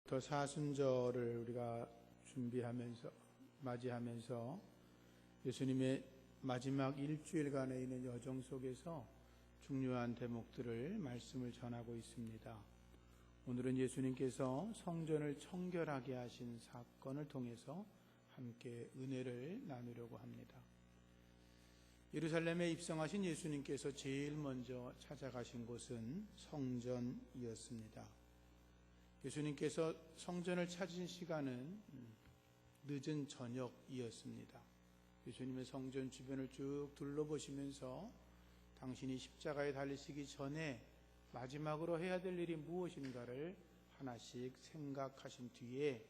더 사순절을 우리가 준비하면서 맞이하면서 예수님의 마지막 일주일간에 있는 여정 속에서 중요한 대목들을 말씀을 전하고 있습니다. 오늘은 예수님께서 성전을 청결하게 하신 사건을 통해서 함께 은혜를 나누려고 합니다. 예루살렘에 입성하신 예수님께서 제일 먼저 찾아가신 곳은 성전이었습니다. 예수님께서 성전을 찾은 시간은 늦은 저녁이었습니다. 예수님의 성전 주변을 쭉 둘러보시면서 당신이 십자가에 달리시기 전에 마지막으로 해야 될 일이 무엇인가를 하나씩 생각하신 뒤에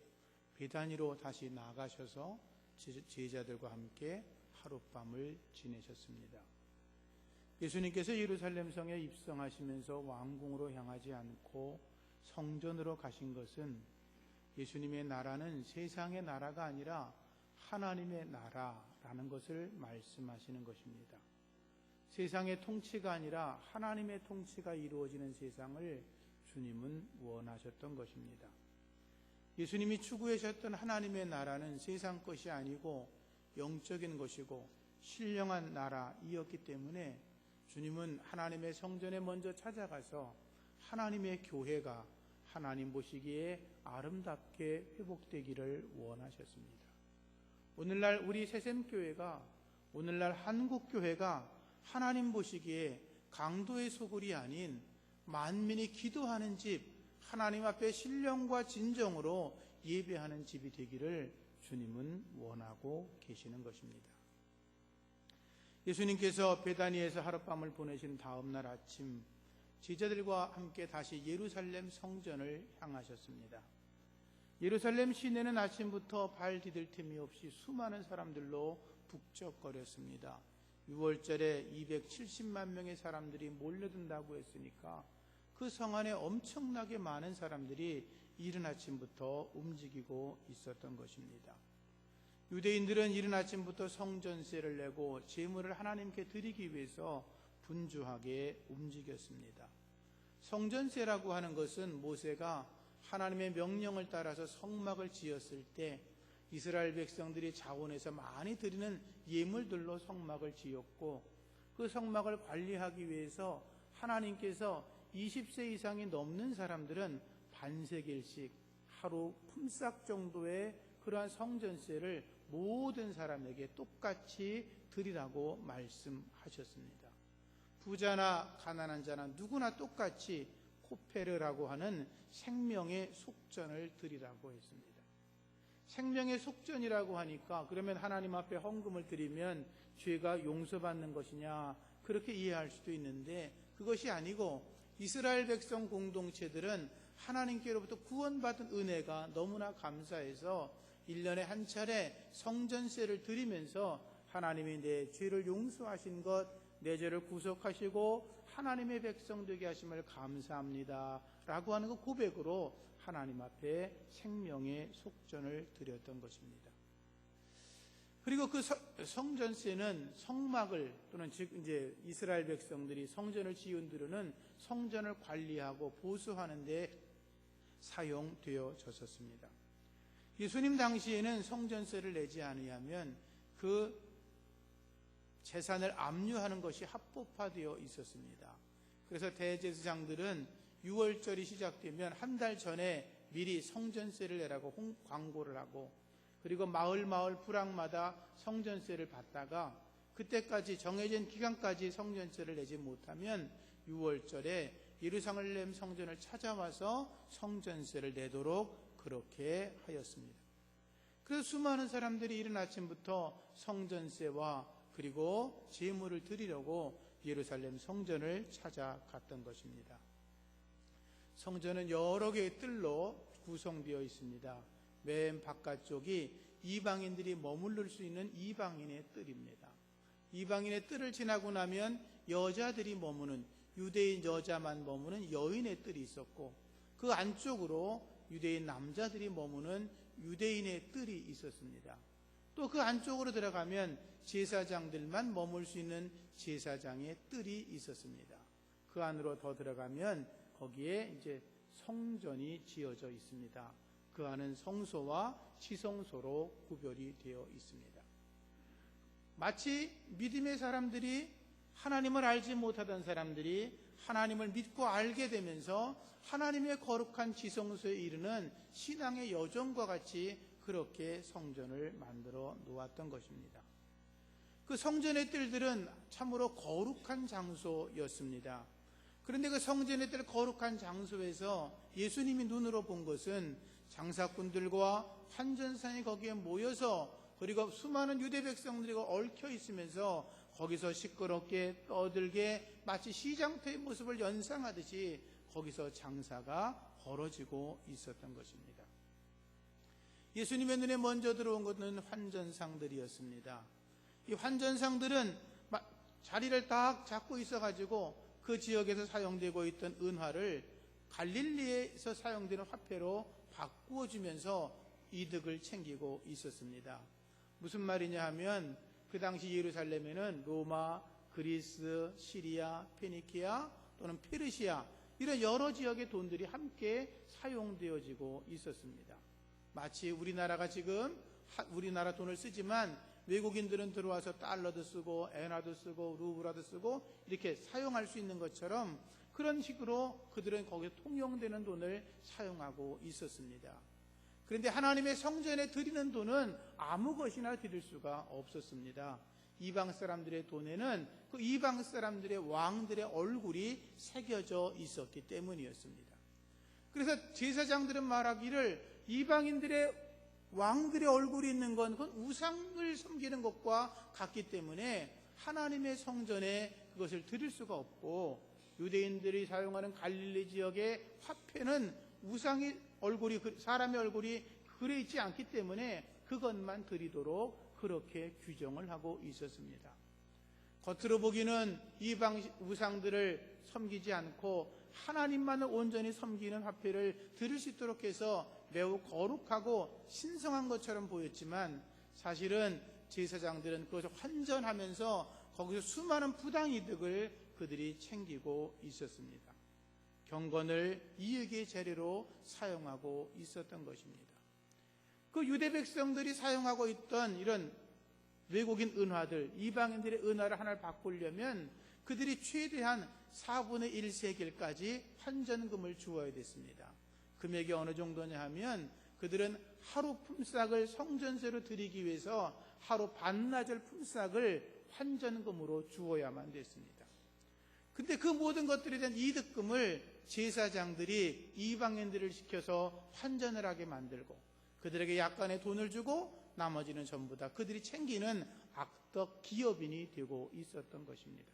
베다니로 다시 나가셔서 제자들과 함께 하룻밤을 지내셨습니다. 예수님께서 예루살렘 성에 입성하시면서 왕궁으로 향하지 않고 성전으로 가신 것은 예수님의 나라는 세상의 나라가 아니라 하나님의 나라라는 것을 말씀하시는 것입니다. 세상의 통치가 아니라 하나님의 통치가 이루어지는 세상을 주님은 원하셨던 것입니다. 예수님이 추구하셨던 하나님의 나라는 세상 것이 아니고 영적인 것이고 신령한 나라이었기 때문에 주님은 하나님의 성전에 먼저 찾아가서 하나님의 교회가 하나님 보시기에 아름답게 회복되기를 원하셨습니다. 오늘날 우리 새샘교회가, 오늘날 한국교회가 하나님 보시기에 강도의 소굴이 아닌 만민이 기도하는 집, 하나님 앞에 신령과 진정으로 예배하는 집이 되기를 주님은 원하고 계시는 것입니다. 예수님께서 베다니에서 하룻밤을 보내신 다음 날 아침 제자들과 함께 다시 예루살렘 성전을 향하셨습니다. 예루살렘 시내는 아침부터 발 디딜 틈이 없이 수많은 사람들로 북적거렸습니다. 6월절에 270만 명의 사람들이 몰려든다고 했으니까 그 성 안에 엄청나게 많은 사람들이 이른 아침부터 움직이고 있었던 것입니다. 유대인들은 이른 아침부터 성전세를 내고 제물을 하나님께 드리기 위해서 분주하게 움직였습니다. 성전세라고 하는 것은 모세가 하나님의 명령을 따라서 성막을 지었을 때 이스라엘 백성들이 자원해서 많이 드리는 예물들로 성막을 지었고, 그 성막을 관리하기 위해서 하나님께서 20세 이상이 넘는 사람들은 반세겔씩 하루 품삯 정도의 그러한 성전세를 모든 사람에게 똑같이 드리라고 말씀하셨습니다. 부자나 가난한 자나 누구나 똑같이 코페르라고 하는 생명의 속전을 드리라고 했습니다. 생명의 속전이라고 하니까 그러면 하나님 앞에 헌금을 드리면 죄가 용서받는 것이냐, 그렇게 이해할 수도 있는데 그것이 아니고 이스라엘 백성 공동체들은 하나님께로부터 구원받은 은혜가 너무나 감사해서 1년에 한 차례 성전세를 드리면서 하나님이 내 죄를 용서하신 것, 내 죄를 구속하시고 하나님의 백성 되게 하심을 감사합니다 라고 하는 그 고백으로 하나님 앞에 생명의 속전을 드렸던 것입니다. 그리고 그 성전세는 성막을, 또는 즉 이제 이스라엘 백성들이 성전을 지은 뒤로는 성전을 관리하고 보수하는 데 사용되어졌었습니다. 예수님 당시에는 성전세를 내지 않으면 그 재산을 압류하는 것이 합법화되어 있었습니다. 그래서 대제사장들은 6월절이 시작되면 한 달 전에 미리 성전세를 내라고 광고를 하고, 그리고 마을 부락마다 성전세를 받다가 그때까지 정해진 기간까지 성전세를 내지 못하면 6월절에 예루살렘 성전을 찾아와서 성전세를 내도록 그렇게 하였습니다. 그래서 수많은 사람들이 이른 아침부터 성전세와 그리고 제물을 드리려고 예루살렘 성전을 찾아갔던 것입니다. 성전은 여러 개의 뜰로 구성되어 있습니다. 맨 바깥쪽이 이방인들이 머무를 수 있는 이방인의 뜰입니다. 이방인의 뜰을 지나고 나면 여자들이 머무는, 유대인 여자만 머무는 여인의 뜰이 있었고, 그 안쪽으로 유대인 남자들이 머무는 유대인의 뜰이 있었습니다. 또 그 안쪽으로 들어가면 제사장들만 머물 수 있는 제사장의 뜰이 있었습니다. 그 안으로 더 들어가면 거기에 이제 성전이 지어져 있습니다. 그 안은 성소와 지성소로 구별이 되어 있습니다. 마치 믿음의 사람들이, 하나님을 알지 못하던 사람들이 하나님을 믿고 알게 되면서 하나님의 거룩한 지성소에 이르는 신앙의 여정과 같이 그렇게 성전을 만들어 놓았던 것입니다. 그 성전의 뜰들은 참으로 거룩한 장소였습니다. 그런데 그 성전의 뜰 거룩한 장소에서 예수님이 눈으로 본 것은 장사꾼들과 환전상이 거기에 모여서, 그리고 수많은 유대 백성들이 얽혀 있으면서 거기서 시끄럽게 떠들게 마치 시장터의 모습을 연상하듯이 거기서 장사가 벌어지고 있었던 것입니다. 예수님의 눈에 먼저 들어온 것은 환전상들이었습니다. 이 환전상들은 자리를 딱 잡고 있어가지고 그 지역에서 사용되고 있던 은화를 갈릴리에서 사용되는 화폐로 바꾸어 주면서 이득을 챙기고 있었습니다. 무슨 말이냐 하면 그 당시 예루살렘에는 로마, 그리스, 시리아, 페니키아 또는 페르시아 이런 여러 지역의 돈들이 함께 사용되어지고 있었습니다. 마치 우리나라가 지금 우리나라 돈을 쓰지만 외국인들은 들어와서 달러도 쓰고 엔화도 쓰고 루블화도 쓰고 이렇게 사용할 수 있는 것처럼 그런 식으로 그들은 거기에 통용되는 돈을 사용하고 있었습니다. 그런데 하나님의 성전에 드리는 돈은 아무 것이나 드릴 수가 없었습니다. 이방 사람들의 돈에는 그 이방 사람들의 왕들의 얼굴이 새겨져 있었기 때문이었습니다. 그래서 제사장들은 말하기를 이방인들의 왕들의 얼굴이 있는 건 그건 우상을 섬기는 것과 같기 때문에 하나님의 성전에 그것을 드릴 수가 없고, 유대인들이 사용하는 갈릴리 지역의 화폐는 우상의 얼굴이, 사람의 얼굴이 그려 있지 않기 때문에 그것만 드리도록 그렇게 규정을 하고 있었습니다. 겉으로 보기는 이방 우상들을 섬기지 않고 하나님만을 온전히 섬기는 화폐를 드릴 수 있도록 해서 매우 거룩하고 신성한 것처럼 보였지만, 사실은 제사장들은 그것을 환전하면서 거기서 수많은 부당이득을 그들이 챙기고 있었습니다. 경건을 이익의 재료로 사용하고 있었던 것입니다. 그 유대 백성들이 사용하고 있던 이런 외국인 은화들, 이방인들의 은화를 하나를 바꾸려면 그들이 최대한 4분의 1세겔까지 환전금을 주어야 됐습니다. 금액이 어느 정도냐 하면 그들은 하루 품삯을 성전세로 드리기 위해서 하루 반나절 품삯을 환전금으로 주어야만 됐습니다. 근데 그 모든 것들에 대한 이득금을 제사장들이 이방인들을 시켜서 환전을 하게 만들고 그들에게 약간의 돈을 주고 나머지는 전부 다 그들이 챙기는 악덕 기업인이 되고 있었던 것입니다.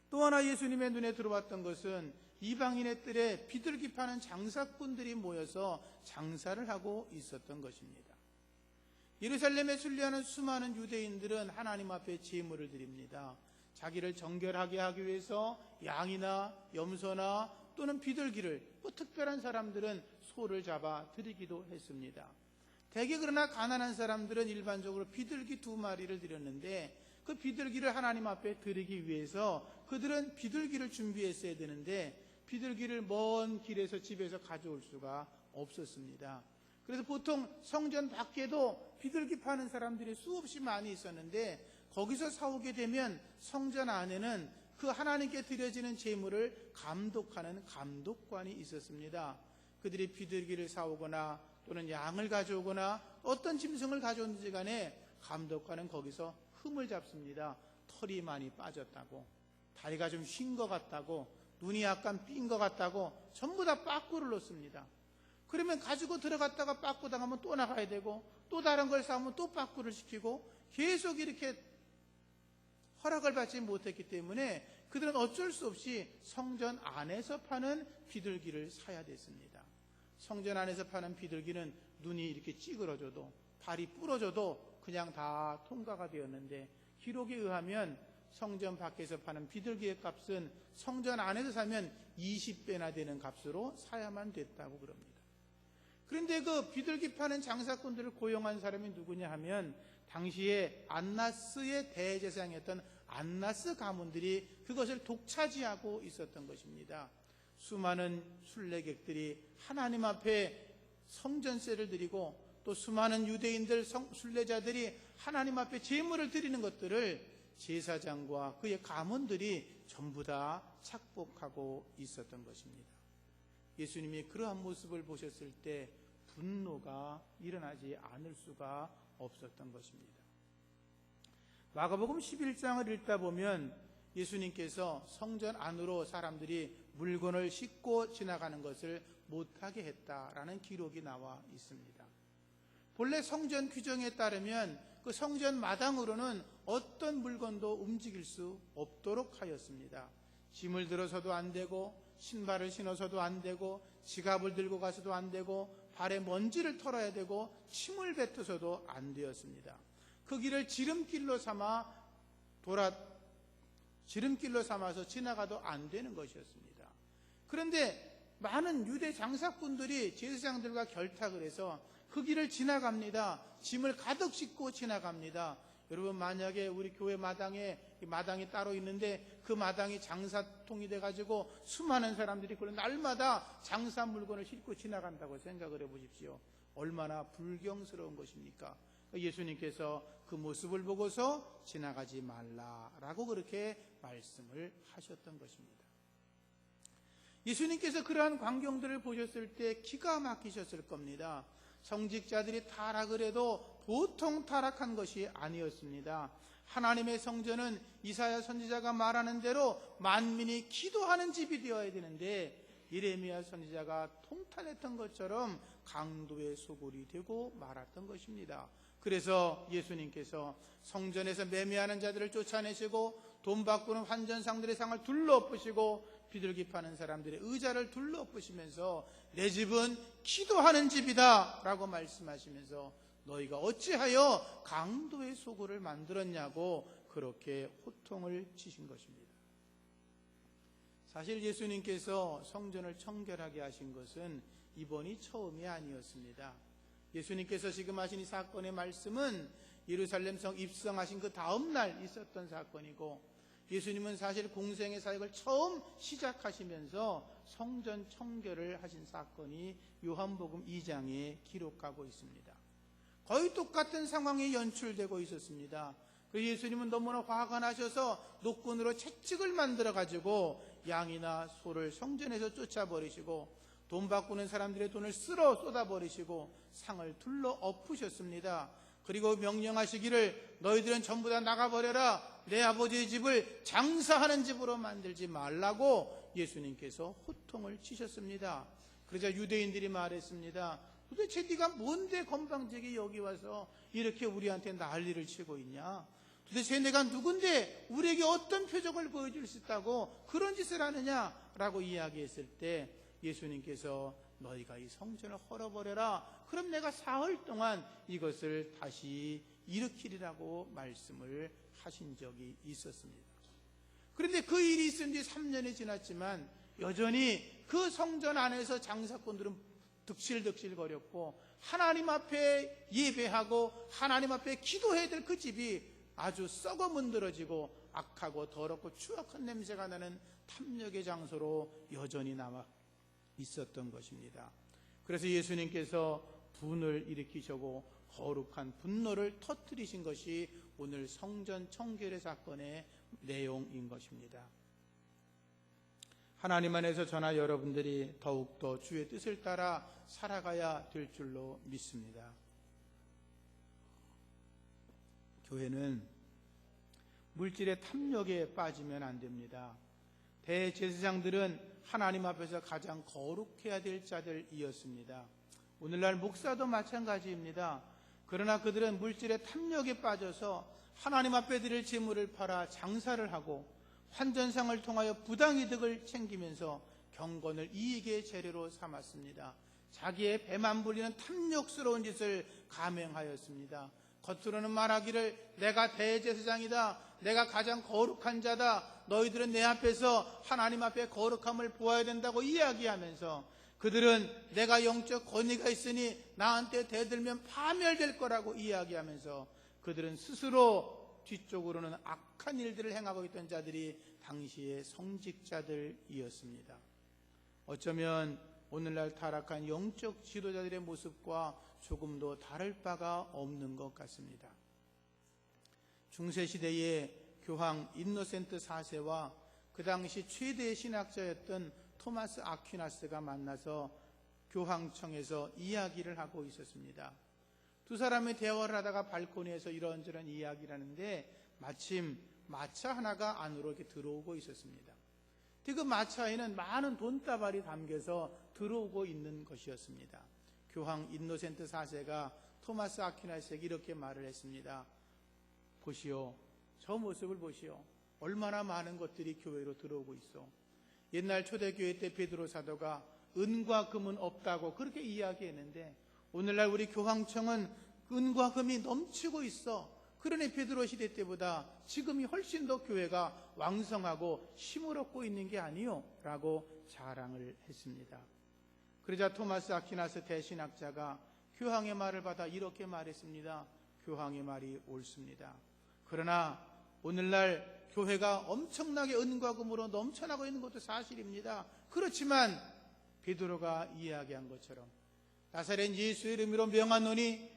또 하나 예수님의 눈에 들어왔던 것은 이방인의 뜰에 비둘기 파는 장사꾼들이 모여서 장사를 하고 있었던 것입니다. 예루살렘에 순례하는 수많은 유대인들은 하나님 앞에 제물을 드립니다. 자기를 정결하게 하기 위해서 양이나 염소나 또는 비둘기를, 또 특별한 사람들은 소를 잡아 드리기도 했습니다. 대개 그러나 가난한 사람들은 일반적으로 비둘기 2마리를 드렸는데, 그 비둘기를 하나님 앞에 드리기 위해서 그들은 비둘기를 준비했어야 되는데 비둘기를 먼 길에서 집에서 가져올 수가 없었습니다. 그래서 보통 성전 밖에도 비둘기 파는 사람들이 수없이 많이 있었는데, 거기서 사오게 되면 성전 안에는 그 하나님께 드려지는 제물을 감독하는 감독관이 있었습니다. 그들이 비둘기를 사오거나 또는 양을 가져오거나 어떤 짐승을 가져오는지 간에 감독관은 거기서 흠을 잡습니다. 털이 많이 빠졌다고, 다리가 좀 쉰 것 같다고, 눈이 약간 삔 것 같다고 전부 다 빠꾸를 놓습니다. 그러면 가지고 들어갔다가 빠꾸 당하면 또 나가야 되고, 또 다른 걸 사오면 또 빠꾸를 시키고, 계속 이렇게 허락을 받지 못했기 때문에 그들은 어쩔 수 없이 성전 안에서 파는 비둘기를 사야 됐습니다. 성전 안에서 파는 비둘기는 눈이 이렇게 찌그러져도 발이 부러져도 그냥 다 통과가 되었는데, 기록에 의하면 성전 밖에서 파는 비둘기의 값은 성전 안에서 사면 20배나 되는 값으로 사야만 됐다고 그럽니다. 그런데 그 비둘기 파는 장사꾼들을 고용한 사람이 누구냐 하면 당시에 안나스의 대제사장이었던 안나스 가문들이 그것을 독차지하고 있었던 것입니다. 수많은 순례객들이 하나님 앞에 성전세를 드리고 또 수많은 유대인들 순례자들이 하나님 앞에 제물을 드리는 것들을 제사장과 그의 가문들이 전부 다 착복하고 있었던 것입니다. 예수님이 그러한 모습을 보셨을 때 분노가 일어나지 않을 수가 없었던 것입니다. 마가복음 11장을 읽다 보면 예수님께서 성전 안으로 사람들이 물건을 싣고 지나가는 것을 못하게 했다라는 기록이 나와 있습니다. 본래 성전 규정에 따르면 그 성전 마당으로는 어떤 물건도 움직일 수 없도록 하였습니다. 짐을 들어서도 안 되고 신발을 신어서도 안 되고 지갑을 들고 가서도 안 되고 발에 먼지를 털어야 되고 침을 뱉어서도 안 되었습니다. 그 길을 지름길로 삼아서 지나가도 안 되는 것이었습니다. 그런데 많은 유대 장사꾼들이 제사장들과 결탁을 해서 그 길을 지나갑니다. 짐을 가득 싣고 지나갑니다. 여러분, 만약에 우리 교회 마당에 마당이 따로 있는데 그 마당이 장사통이 돼가지고 수많은 사람들이 그런 날마다 장사 물건을 싣고 지나간다고 생각을 해보십시오. 얼마나 불경스러운 것입니까? 예수님께서 그 모습을 보고서 지나가지 말라라고 그렇게 말씀을 하셨던 것입니다. 예수님께서 그러한 광경들을 보셨을 때 기가 막히셨을 겁니다. 성직자들이 타락을 해도 보통 타락한 것이 아니었습니다. 하나님의 성전은 이사야 선지자가 말하는 대로 만민이 기도하는 집이 되어야 되는데 예레미야 선지자가 통탄했던 것처럼 강도의 소굴이 되고 말았던 것입니다. 그래서 예수님께서 성전에서 매매하는 자들을 쫓아내시고 돈 바꾸는 환전상들의 상을 둘러엎으시고 비둘기 파는 사람들의 의자를 둘러엎으시면서 내 집은 기도하는 집이다 라고 말씀하시면서 너희가 어찌하여 강도의 소굴을 만들었냐고 그렇게 호통을 치신 것입니다. 사실 예수님께서 성전을 청결하게 하신 것은 이번이 처음이 아니었습니다. 예수님께서 지금 하신 이 사건의 말씀은 예루살렘 성 입성하신 그 다음 날 있었던 사건이고, 예수님은 사실 공생의 사역을 처음 시작하시면서 성전 청결을 하신 사건이 요한복음 2장에 기록하고 있습니다. 거의 똑같은 상황이 연출되고 있었습니다. 그 예수님은 너무나 화가 나셔서 노끈으로 채찍을 만들어 가지고 양이나 소를 성전에서 쫓아버리시고 돈 바꾸는 사람들의 돈을 쓸어 쏟아버리시고 상을 둘러 엎으셨습니다. 그리고 명령하시기를 너희들은 전부 다 나가버려라, 내 아버지의 집을 장사하는 집으로 만들지 말라고 예수님께서 호통을 치셨습니다. 그러자 유대인들이 말했습니다. 도대체 네가 뭔데 건방지게 여기 와서 이렇게 우리한테 난리를 치고 있냐? 도대체 내가 누군데 우리에게 어떤 표적을 보여줄 수 있다고 그런 짓을 하느냐? 라고 이야기했을 때 예수님께서 너희가 이 성전을 헐어버려라, 그럼 내가 사흘 동안 이것을 다시 일으키리라고 말씀을 하신 적이 있었습니다. 그런데 그 일이 있은 지 3년이 지났지만 여전히 그 성전 안에서 장사꾼들은 득실득실거렸고 하나님 앞에 예배하고 하나님 앞에 기도해야 될 그 집이 아주 썩어 문드러지고 악하고 더럽고 추악한 냄새가 나는 탐욕의 장소로 여전히 남아 있었던 것입니다. 그래서 예수님께서 분을 일으키시고 거룩한 분노를 터뜨리신 것이 오늘 성전 청결의 사건의 내용인 것입니다. 하나님 안에서 저나 여러분들이 더욱더 주의 뜻을 따라 살아가야 될 줄로 믿습니다. 교회는 물질의 탐욕에 빠지면 안 됩니다. 대제사장들은 하나님 앞에서 가장 거룩해야 될 자들이었습니다. 오늘날 목사도 마찬가지입니다. 그러나 그들은 물질의 탐욕에 빠져서 하나님 앞에 드릴 재물을 팔아 장사를 하고 환전상을 통하여 부당이득을 챙기면서 경건을 이익의 재료로 삼았습니다. 자기의 배만 불리는 탐욕스러운 짓을 감행하였습니다. 겉으로는 말하기를 내가 대제사장이다, 내가 가장 거룩한 자다, 너희들은 내 앞에서 하나님 앞에 거룩함을 보아야 된다고 이야기하면서 그들은 내가 영적 권위가 있으니 나한테 대들면 파멸될 거라고 이야기하면서 그들은 스스로 뒤쪽으로는 악한 일들을 행하고 있던 자들이 당시의 성직자들이었습니다. 어쩌면 오늘날 타락한 영적 지도자들의 모습과 조금도 다를 바가 없는 것 같습니다. 중세시대의 교황 인노센트 4세와 그 당시 최대의 신학자였던 토마스 아퀴나스가 만나서 교황청에서 이야기를 하고 있었습니다. 두 사람이 대화를 하다가 발코니에서 이런저런 이야기를 하는데 마침 마차 하나가 안으로 이렇게 들어오고 있었습니다. 그 마차에는 많은 돈다발이 담겨서 들어오고 있는 것이었습니다. 교황 인노센트 4세가 토마스 아퀴나스에게 이렇게 말을 했습니다. 보시오, 저 모습을 보시오. 얼마나 많은 것들이 교회로 들어오고 있어. 옛날 초대교회 때 베드로 사도가 은과 금은 없다고 그렇게 이야기했는데 오늘날 우리 교황청은 은과 금이 넘치고 있어. 그러니 베드로 시대 때보다 지금이 훨씬 더 교회가 왕성하고 힘을 얻고 있는 게 아니요 라고 자랑을 했습니다. 그러자 토마스 아퀴나스 대신학자가 교황의 말을 받아 이렇게 말했습니다. 교황의 말이 옳습니다. 그러나 오늘날 교회가 엄청나게 은과 금으로 넘쳐나고 있는 것도 사실입니다. 그렇지만 베드로가 이야기한 것처럼 나사렛 예수의 이름으로 명하노니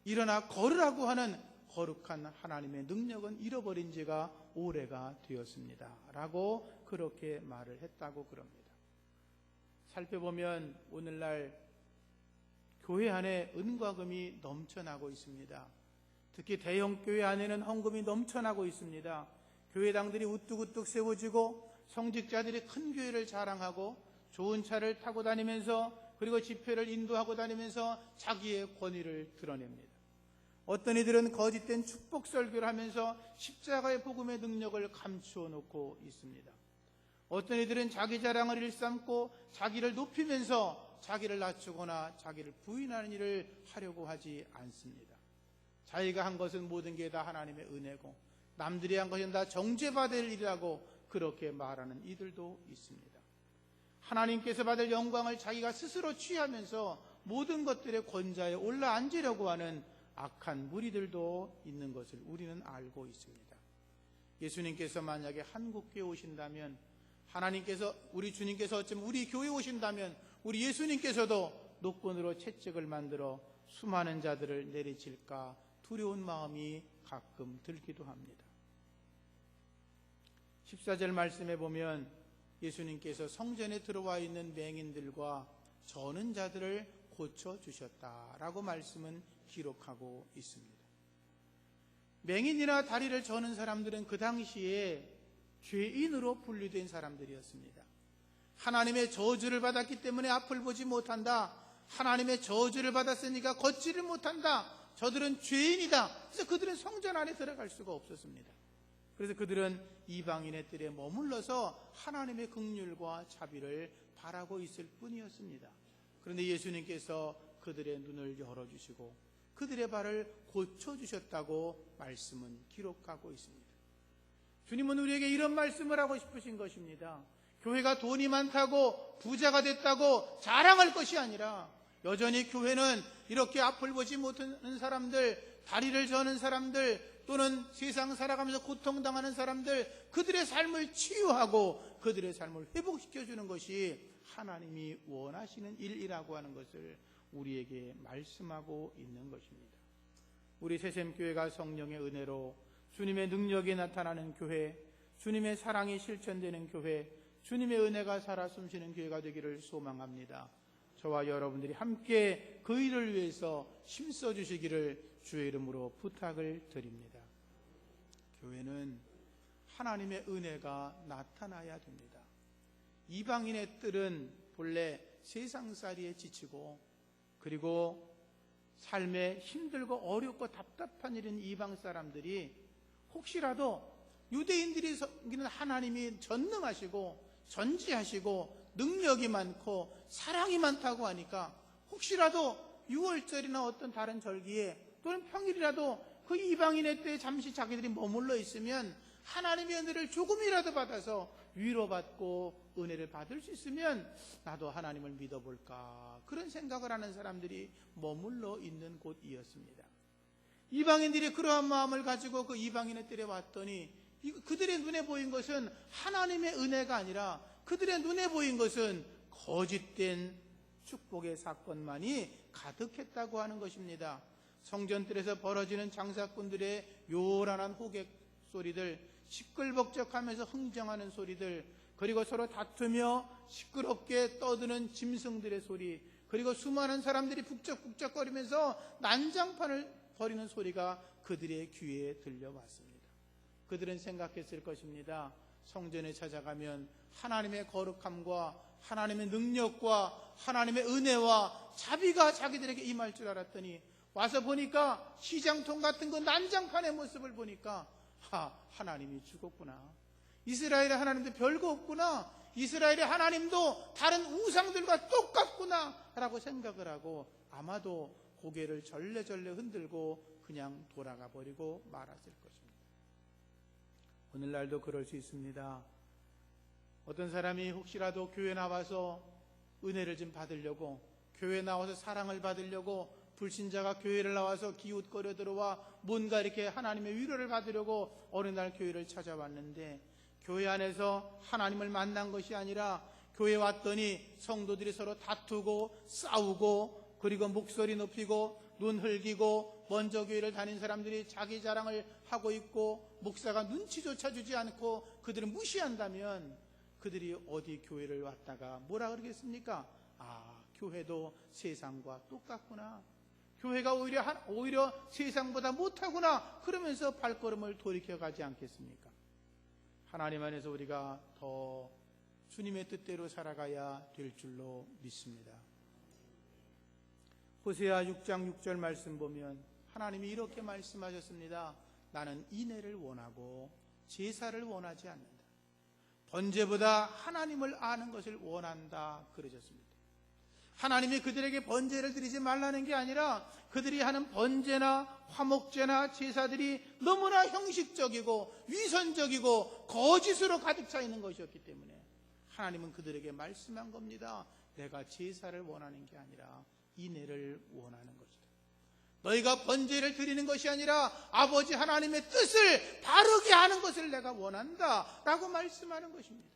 일어나 걸으라고 하는 거룩한 하나님의 능력은 잃어버린 지가 오래가 되었습니다 라고 그렇게 말을 했다고 그럽니다. 살펴보면 오늘날 교회 안에 은과 금이 넘쳐나고 있습니다. 특히 대형교회 안에는 헌금이 넘쳐나고 있습니다. 교회당들이 우뚝우뚝 세워지고 성직자들이 큰 교회를 자랑하고 좋은 차를 타고 다니면서 그리고 집회를 인도하고 다니면서 자기의 권위를 드러냅니다. 어떤 이들은 거짓된 축복 설교를 하면서 십자가의 복음의 능력을 감추어 놓고 있습니다. 어떤 이들은 자기 자랑을 일삼고 자기를 높이면서 자기를 낮추거나 자기를 부인하는 일을 하려고 하지 않습니다. 자기가 한 것은 모든 게 다 하나님의 은혜고 남들이 한 것은 다 정죄받을 일이라고 그렇게 말하는 이들도 있습니다. 하나님께서 받을 영광을 자기가 스스로 취하면서 모든 것들의 권좌에 올라앉으려고 하는 악한 무리들도 있는 것을 우리는 알고 있습니다. 예수님께서 만약에 한국교회 오신다면 하나님께서 우리 주님께서 어쩌면 우리 교회에 오신다면 우리 예수님께서도 노끈으로 채찍을 만들어 수많은 자들을 내리칠까 두려운 마음이 가끔 들기도 합니다. 14절 말씀에 보면 예수님께서 성전에 들어와 있는 맹인들과 저는 자들을 고쳐주셨다라고 말씀은 기록하고 있습니다. 맹인이나 다리를 저는 사람들은 그 당시에 죄인으로 분류된 사람들이었습니다. 하나님의 저주를 받았기 때문에 앞을 보지 못한다. 하나님의 저주를 받았으니까 걷지를 못한다. 저들은 죄인이다. 그래서 그들은 성전 안에 들어갈 수가 없었습니다. 그래서 그들은 이방인의 뜰에 머물러서 하나님의 긍휼과 자비를 바라고 있을 뿐이었습니다. 그런데 예수님께서 그들의 눈을 열어주시고 그들의 발을 고쳐주셨다고 말씀은 기록하고 있습니다. 주님은 우리에게 이런 말씀을 하고 싶으신 것입니다. 교회가 돈이 많다고 부자가 됐다고 자랑할 것이 아니라 여전히 교회는 이렇게 앞을 보지 못하는 사람들, 다리를 저는 사람들, 또는 세상 살아가면서 고통당하는 사람들, 그들의 삶을 치유하고 그들의 삶을 회복시켜주는 것이 하나님이 원하시는 일이라고 하는 것을 우리에게 말씀하고 있는 것입니다. 우리 새샘교회가 성령의 은혜로 주님의 능력이 나타나는 교회, 주님의 사랑이 실천되는 교회, 주님의 은혜가 살아 숨쉬는 교회가 되기를 소망합니다. 저와 여러분들이 함께 그 일을 위해서 힘써 주시기를 주의 이름으로 부탁을 드립니다. 교회는 하나님의 은혜가 나타나야 됩니다. 이방인의 뜰은 본래 세상살이에 지치고 그리고 삶에 힘들고 어렵고 답답한 일인 이방 사람들이 혹시라도 유대인들이 섬기는 하나님이 전능하시고 전지하시고 능력이 많고 사랑이 많다고 하니까 혹시라도 6월절이나 어떤 다른 절기에 또는 평일이라도 그 이방인의 때에 잠시 자기들이 머물러 있으면 하나님의 은혜를 조금이라도 받아서 위로받고 은혜를 받을 수 있으면 나도 하나님을 믿어볼까, 그런 생각을 하는 사람들이 머물러 있는 곳이었습니다. 이방인들이 그러한 마음을 가지고 그 이방인의 뜰에 왔더니 그들의 눈에 보인 것은 하나님의 은혜가 아니라 그들의 눈에 보인 것은 거짓된 축복의 사건만이 가득했다고 하는 것입니다. 성전뜰에서 벌어지는 장사꾼들의 요란한 호객 소리들, 시끌벅적하면서 흥정하는 소리들, 그리고 서로 다투며 시끄럽게 떠드는 짐승들의 소리, 그리고 수많은 사람들이 북적북적거리면서 난장판을 벌이는 소리가 그들의 귀에 들려왔습니다. 그들은 생각했을 것입니다. 성전에 찾아가면 하나님의 거룩함과 하나님의 능력과 하나님의 은혜와 자비가 자기들에게 임할 줄 알았더니 와서 보니까 시장통 같은 그 난장판의 모습을 보니까 하나님이 죽었구나. 이스라엘의 하나님도 별거 없구나. 이스라엘의 하나님도 다른 우상들과 똑같구나 라고 생각을 하고 아마도 고개를 절레절레 흔들고 그냥 돌아가 버리고 말았을 것입니다. 오늘날도 그럴 수 있습니다. 어떤 사람이 혹시라도 교회 나와서 은혜를 좀 받으려고, 교회 나와서 사랑을 받으려고, 불신자가 교회를 나와서 기웃거려 들어와 뭔가 이렇게 하나님의 위로를 받으려고 어느 날 교회를 찾아왔는데, 교회 안에서 하나님을 만난 것이 아니라 교회 왔더니 성도들이 서로 다투고 싸우고, 그리고 목소리 높이고 눈 흘기고, 먼저 교회를 다닌 사람들이 자기 자랑을 하고 있고 목사가 눈치조차 주지 않고 그들을 무시한다면 그들이 어디 교회를 왔다가 뭐라 그러겠습니까? 교회도 세상과 똑같구나. 교회가 오히려 세상보다 못하구나. 그러면서 발걸음을 돌이켜가지 않겠습니까? 하나님 안에서 우리가 더 주님의 뜻대로 살아가야 될 줄로 믿습니다. 호세아 6장 6절 말씀 보면 하나님이 이렇게 말씀하셨습니다. 나는 인애를 원하고 제사를 원하지 않는다. 번제보다 하나님을 아는 것을 원한다 그러셨습니다. 하나님이 그들에게 번제를 드리지 말라는 게 아니라 그들이 하는 번제나 화목제나 제사들이 너무나 형식적이고 위선적이고 거짓으로 가득 차 있는 것이었기 때문에 하나님은 그들에게 말씀한 겁니다. 내가 제사를 원하는 게 아니라 인애를 원하는 것이다. 너희가 번제를 드리는 것이 아니라 아버지 하나님의 뜻을 바르게 하는 것을 내가 원한다 라고 말씀하는 것입니다.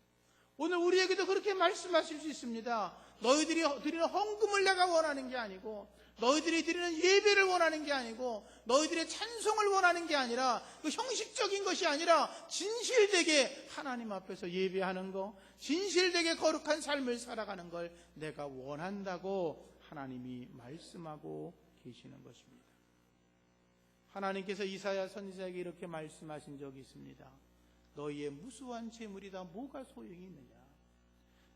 오늘 우리에게도 그렇게 말씀하실 수 있습니다. 너희들이 드리는 헌금을 내가 원하는 게 아니고, 너희들이 드리는 예배를 원하는 게 아니고, 너희들의 찬송을 원하는 게 아니라, 그 형식적인 것이 아니라 진실되게 하나님 앞에서 예배하는 거, 진실되게 거룩한 삶을 살아가는 걸 내가 원한다고 하나님이 말씀하고 계시는 것입니다. 하나님께서 이사야 선지자에게 이렇게 말씀하신 적이 있습니다. 너희의 무수한 재물이 다 뭐가 소용이 있느냐?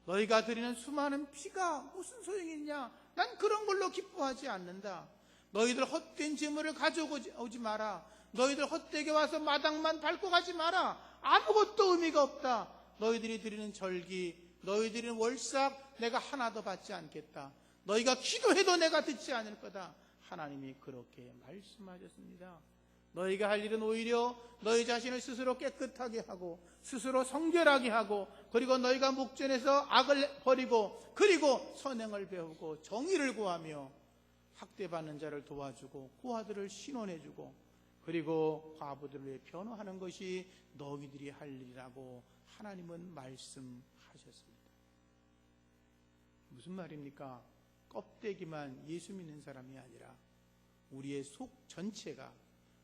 너희가 드리는 수많은 피가 무슨 소용이 있냐? 난 그런 걸로 기뻐하지 않는다. 너희들 헛된 재물을 가져오지 마라. 너희들 헛되게 와서 마당만 밟고 가지 마라. 아무것도 의미가 없다. 너희들이 드리는 절기, 너희들이 드리는 월삭 내가 하나도 받지 않겠다. 너희가 기도해도 내가 듣지 않을 거다. 하나님이 그렇게 말씀하셨습니다. 너희가 할 일은 오히려 너희 자신을 스스로 깨끗하게 하고 스스로 성결하게 하고, 그리고 너희가 목전에서 악을 버리고 그리고 선행을 배우고 정의를 구하며 학대받는 자를 도와주고 고아들을 신원해주고 그리고 과부들을 위해 변호하는 것이 너희들이 할 일이라고 하나님은 말씀하셨습니다. 무슨 말입니까? 껍데기만 예수 믿는 사람이 아니라 우리의 속 전체가,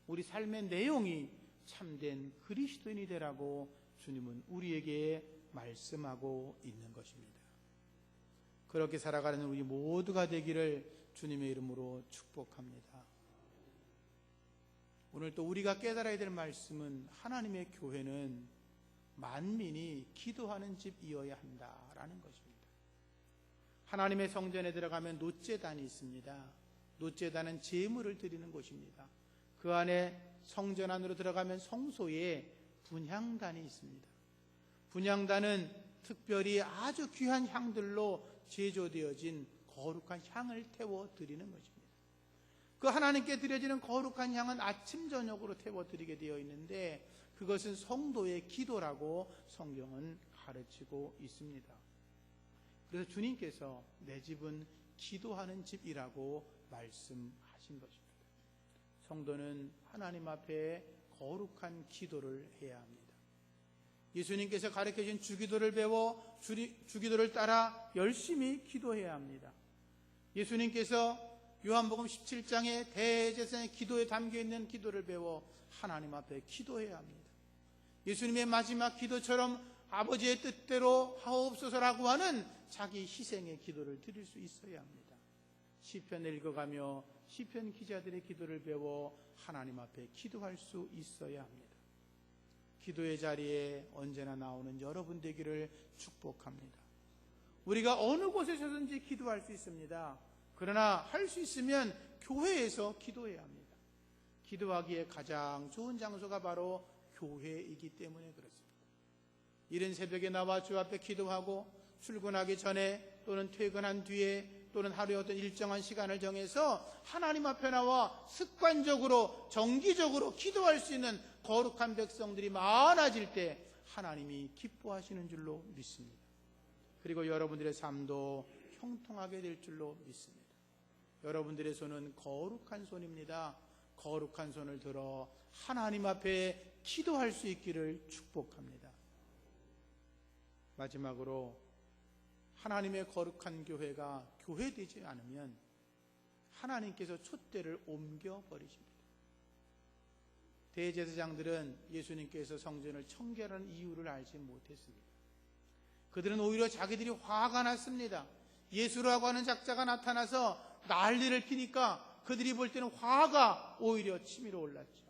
우리 삶의 내용이 참된 그리스도인이 되라고 주님은 우리에게 말씀하고 있는 것입니다. 그렇게 살아가는 우리 모두가 되기를 주님의 이름으로 축복합니다. 오늘 또 우리가 깨달아야 될 말씀은 하나님의 교회는 만민이 기도하는 집이어야 한다라는 것입니다. 하나님의 성전에 들어가면 놋제단이 있습니다. 놋제단은 제물을 드리는 곳입니다. 그 안에 성전 안으로 들어가면 성소에 분향단이 있습니다. 분향단은 특별히 아주 귀한 향들로 제조되어진 거룩한 향을 태워 드리는 것입니다. 그 하나님께 드려지는 거룩한 향은 아침 저녁으로 태워 드리게 되어 있는데 그것은 성도의 기도라고 성경은 가르치고 있습니다. 그래서 주님께서 내 집은 기도하는 집이라고 말씀하신 것입니다. 성도는 하나님 앞에 거룩한 기도를 해야 합니다. 예수님께서 가르쳐준 주기도를 배워 주기도를 따라 열심히 기도해야 합니다. 예수님께서 요한복음 17장의 대제사장의 기도에 담겨있는 기도를 배워 하나님 앞에 기도해야 합니다. 예수님의 마지막 기도처럼 아버지의 뜻대로 하옵소서라고 하는 자기 희생의 기도를 드릴 수 있어야 합니다. 시편을 읽어가며 시편 기자들의 기도를 배워 하나님 앞에 기도할 수 있어야 합니다. 기도의 자리에 언제나 나오는 여러분 되기를 축복합니다. 우리가 어느 곳에 서든지 기도할 수 있습니다. 그러나 할 수 있으면 교회에서 기도해야 합니다. 기도하기에 가장 좋은 장소가 바로 교회이기 때문에 그렇습니다. 이른 새벽에 나와 주 앞에 기도하고 출근하기 전에 또는 퇴근한 뒤에 또는 하루에 어떤 일정한 시간을 정해서 하나님 앞에 나와 습관적으로 정기적으로 기도할 수 있는 거룩한 백성들이 많아질 때 하나님이 기뻐하시는 줄로 믿습니다. 그리고 여러분들의 삶도 형통하게 될 줄로 믿습니다. 여러분들의 손은 거룩한 손입니다. 거룩한 손을 들어 하나님 앞에 기도할 수 있기를 축복합니다. 마지막으로 하나님의 거룩한 교회가 교회되지 않으면 하나님께서 촛대를 옮겨버리십니다. 대제사장들은 예수님께서 성전을 청결하는 이유를 알지 못했습니다. 그들은 오히려 자기들이 화가 났습니다. 예수라고 하는 작자가 나타나서 난리를 피니까 그들이 볼 때는 화가 오히려 치밀어 올랐죠.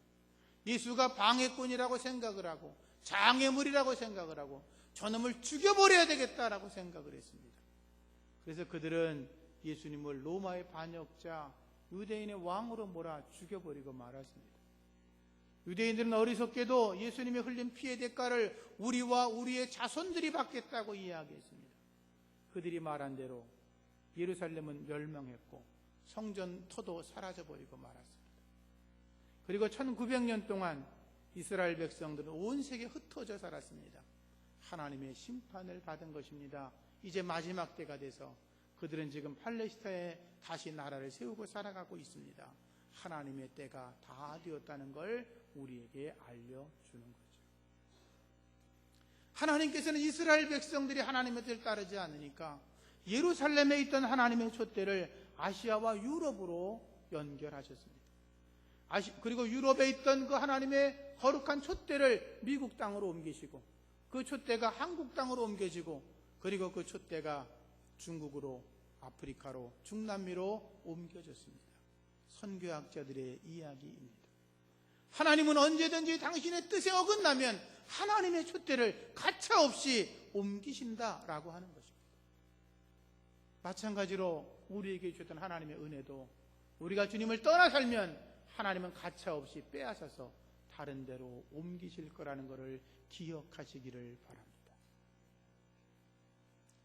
예수가 방해꾼이라고 생각을 하고 장애물이라고 생각을 하고 저놈을 죽여버려야 되겠다라고 생각을 했습니다. 그래서 그들은 예수님을 로마의 반역자, 유대인의 왕으로 몰아 죽여버리고 말았습니다. 유대인들은 어리석게도 예수님이 흘린 피의 대가를 우리와 우리의 자손들이 받겠다고 이야기했습니다. 그들이 말한 대로 예루살렘은 멸망했고 성전터도 사라져버리고 말았습니다. 그리고 1900년 동안 이스라엘 백성들은 온 세계에 흩어져 살았습니다. 하나님의 심판을 받은 것입니다. 이제 마지막 때가 돼서 그들은 지금 팔레스타인에 다시 나라를 세우고 살아가고 있습니다. 하나님의 때가 다 되었다는 걸 우리에게 알려주는 거죠. 하나님께서는 이스라엘 백성들이 하나님의 뜻을 따르지 않으니까 예루살렘에 있던 하나님의 촛대를 아시아와 유럽으로 연결하셨습니다. 그리고 유럽에 있던 그 하나님의 거룩한 촛대를 미국 땅으로 옮기시고 그 촛대가 한국 땅으로 옮겨지고 그리고 그 촛대가 중국으로, 아프리카로, 중남미로 옮겨졌습니다. 선교학자들의 이야기입니다. 하나님은 언제든지 당신의 뜻에 어긋나면 하나님의 촛대를 가차없이 옮기신다라고 하는 것입니다. 마찬가지로 우리에게 주셨던 하나님의 은혜도 우리가 주님을 떠나 살면 하나님은 가차없이 빼앗아서 다른 데로 옮기실 거라는 것을 기억하시기를 바랍니다.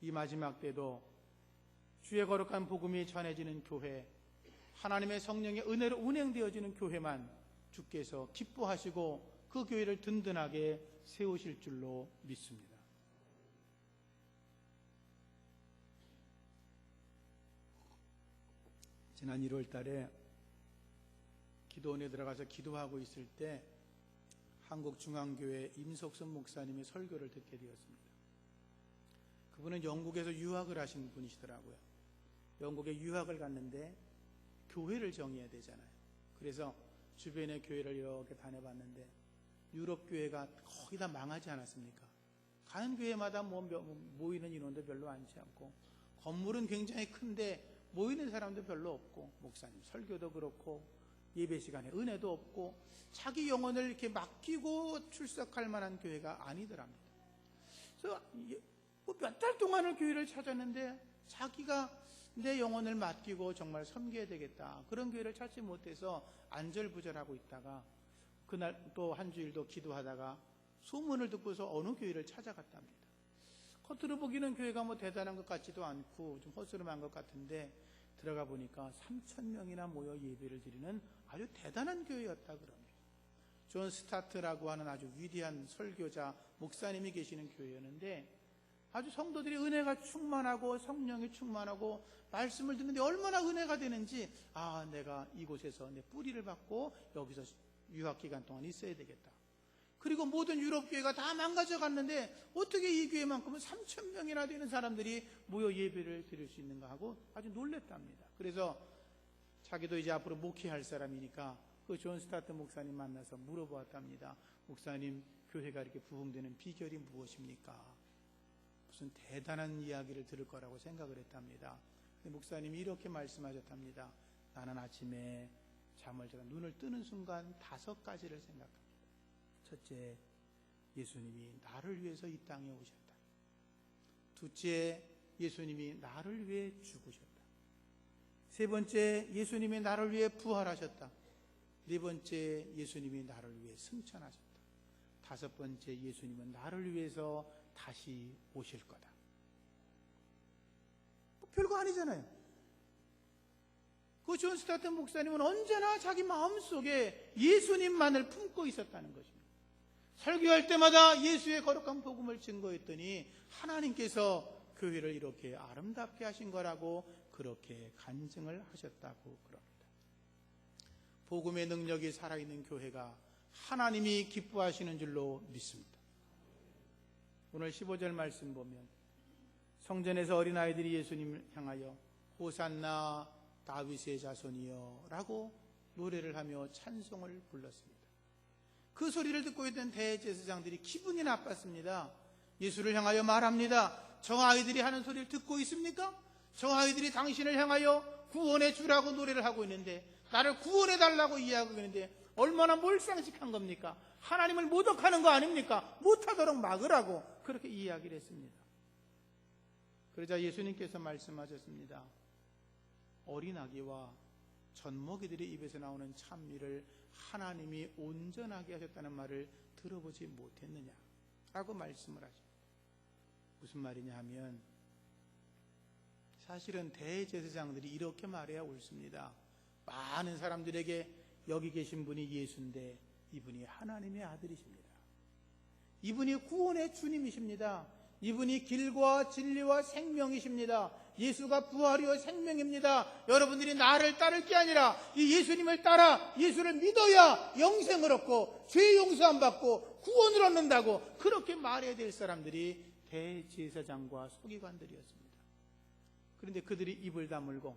이 마지막 때도 주의 거룩한 복음이 전해지는 교회, 하나님의 성령의 은혜로 운행되어지는 교회만 주께서 기뻐하시고 그 교회를 든든하게 세우실 줄로 믿습니다. 지난 1월 달에 기도원에 들어가서 기도하고 있을 때 한국중앙교회 임석선 목사님의 설교를 듣게 되었습니다. 그분은 영국에서 유학을 하신 분이시더라고요. 영국에 유학을 갔는데 교회를 정해야 되잖아요. 그래서 주변의 교회를 이렇게 다녀봤는데 유럽 교회가 거의 다 망하지 않았습니까? 가는 교회마다 모이는 인원도 별로 많지 않고 건물은 굉장히 큰데 모이는 사람도 별로 없고 목사님 설교도 그렇고 예배 시간에 은혜도 없고 자기 영혼을 이렇게 맡기고 출석할 만한 교회가 아니더랍니다. 그래서 몇 달 동안을 교회를 찾았는데 자기가 내 영혼을 맡기고 정말 섬겨야 되겠다 그런 교회를 찾지 못해서 안절부절하고 있다가 그날 또 한 주일도 기도하다가 소문을 듣고서 어느 교회를 찾아갔답니다. 겉으로 보기는 교회가 뭐 대단한 것 같지도 않고 좀 허스름한 것 같은데 들어가 보니까 3,000명이나 모여 예배를 드리는 아주 대단한 교회였다 그럽니다. 존 스타트라고 하는 아주 위대한 설교자 목사님이 계시는 교회였는데 아주 성도들이 은혜가 충만하고 성령이 충만하고 말씀을 듣는데 얼마나 은혜가 되는지 내가 이곳에서 내 뿌리를 받고 여기서 유학 기간 동안 있어야 되겠다. 그리고 모든 유럽 교회가 다 망가져 갔는데 어떻게 이 교회만큼은 3,000명이나 되는 사람들이 모여 예배를 드릴 수 있는가 하고 아주 놀랬답니다. 그래서 자기도 이제 앞으로 목회할 사람이니까 그 존 스타트 목사님 만나서 물어보았답니다. 목사님, 교회가 이렇게 부흥되는 비결이 무엇입니까? 무슨 대단한 이야기를 들을 거라고 생각을 했답니다. 근데 목사님이 이렇게 말씀하셨답니다. 나는 아침에 잠을 자다 눈을 뜨는 순간 5가지를 생각합니다. 첫째, 예수님이 나를 위해서 이 땅에 오셨다. 둘째, 예수님이 나를 위해 죽으셨다. 세 번째, 예수님이 나를 위해 부활하셨다. 네 번째, 예수님이 나를 위해 승천하셨다. 다섯 번째, 예수님은 나를 위해서 다시 오실 거다. 별거 아니잖아요. 그 존 스타트 목사님은 언제나 자기 마음속에 예수님만을 품고 있었다는 것입니다. 설교할 때마다 예수의 거룩한 복음을 증거했더니 하나님께서 교회를 이렇게 아름답게 하신 거라고 그렇게 간증을 하셨다고 그럽니다. 복음의 능력이 살아있는 교회가 하나님이 기뻐하시는 줄로 믿습니다. 오늘 15절 말씀 보면 성전에서 어린아이들이 예수님을 향하여 호산나 다윗의 자손이여 라고 노래를 하며 찬송을 불렀습니다. 그 소리를 듣고 있던 대제사장들이 기분이 나빴습니다. 예수를 향하여 말합니다. 저 아이들이 하는 소리를 듣고 있습니까? 저 아이들이 당신을 향하여 구원해 주라고 노래를 하고 있는데, 나를 구원해 달라고 이야기하고 있는데 얼마나 몰상식한 겁니까? 하나님을 모독하는 거 아닙니까? 못하도록 막으라고 그렇게 이야기를 했습니다. 그러자 예수님께서 말씀하셨습니다. 어린아기와 젖먹이들의 입에서 나오는 찬미를 하나님이 온전하게 하셨다는 말을 들어보지 못했느냐 라고 말씀을 하십니다. 무슨 말이냐 하면 사실은 대제사장들이 이렇게 말해야 옳습니다. 많은 사람들에게 여기 계신 분이 예수인데 이분이 하나님의 아들이십니다. 이분이 구원의 주님이십니다. 이분이 길과 진리와 생명이십니다. 예수가 부활이요 생명입니다. 여러분들이 나를 따를 게 아니라 이 예수님을 따라 예수를 믿어야 영생을 얻고 죄 용서함 받고 구원을 얻는다고 그렇게 말해야 될 사람들이 대제사장과 서기관들이었습니다. 그런데 그들이 입을 다물고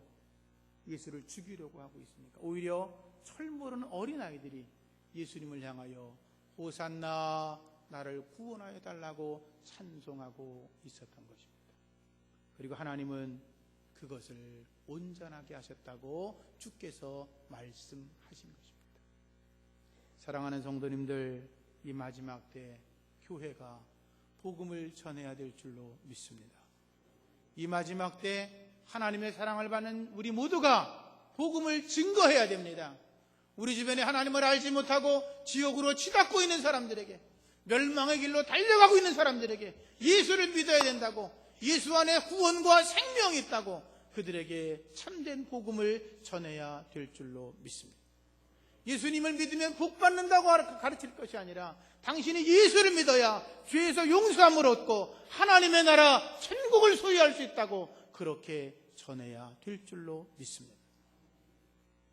예수를 죽이려고 하고 있습니까? 오히려 철모르는 어린아이들이 예수님을 향하여 호산나 나를 구원하여 달라고 찬송하고 있었던 것입니다. 그리고 하나님은 그것을 온전하게 하셨다고 주께서 말씀하신 것입니다. 사랑하는 성도님들, 이 마지막 때 교회가 복음을 전해야 될 줄로 믿습니다. 이 마지막 때 하나님의 사랑을 받는 우리 모두가 복음을 증거해야 됩니다. 우리 주변에 하나님을 알지 못하고 지옥으로 치닫고 있는 사람들에게, 멸망의 길로 달려가고 있는 사람들에게 예수를 믿어야 된다고, 예수 안에 구원과 생명이 있다고 그들에게 참된 복음을 전해야 될 줄로 믿습니다. 예수님을 믿으면 복 받는다고 가르칠 것이 아니라 당신이 예수를 믿어야 죄에서 용서함을 얻고 하나님의 나라 천국을 소유할 수 있다고 그렇게 전해야 될 줄로 믿습니다.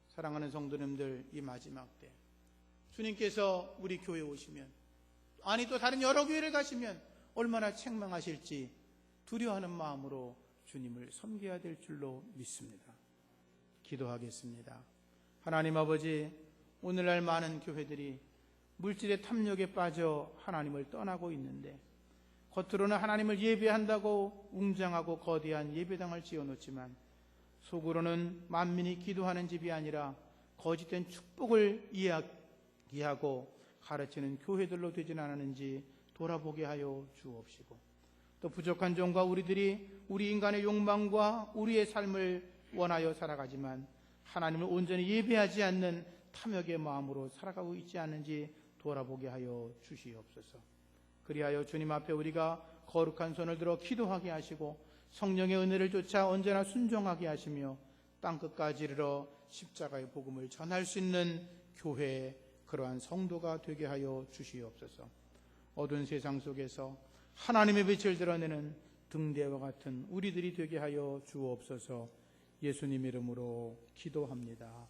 사랑하는 성도님들, 이 마지막 때 주님께서 우리 교회에 오시면, 아니 또 다른 여러 교회를 가시면 얼마나 책망하실지 두려워하는 마음으로 주님을 섬겨야 될 줄로 믿습니다. 기도하겠습니다. 하나님 아버지, 오늘날 많은 교회들이 물질의 탐욕에 빠져 하나님을 떠나고 있는데, 겉으로는 하나님을 예배한다고 웅장하고 거대한 예배당을 지어놓지만 속으로는 만민이 기도하는 집이 아니라 거짓된 축복을 이야기하고 가르치는 교회들로 되진 않았는지 돌아보게 하여 주옵시고, 또 부족한 종과 우리들이 우리 인간의 욕망과 우리의 삶을 원하여 살아가지만 하나님을 온전히 예배하지 않는 탐욕의 마음으로 살아가고 있지 않은지 돌아보게 하여 주시옵소서. 그리하여 주님 앞에 우리가 거룩한 손을 들어 기도하게 하시고 성령의 은혜를 쫓아 언제나 순종하게 하시며 땅끝까지 이르러 십자가의 복음을 전할 수 있는 교회, 그러한 성도가 되게 하여 주시옵소서. 어두운 세상 속에서 하나님의 빛을 드러내는 등대와 같은 우리들이 되게 하여 주옵소서. 예수님 이름으로 기도합니다.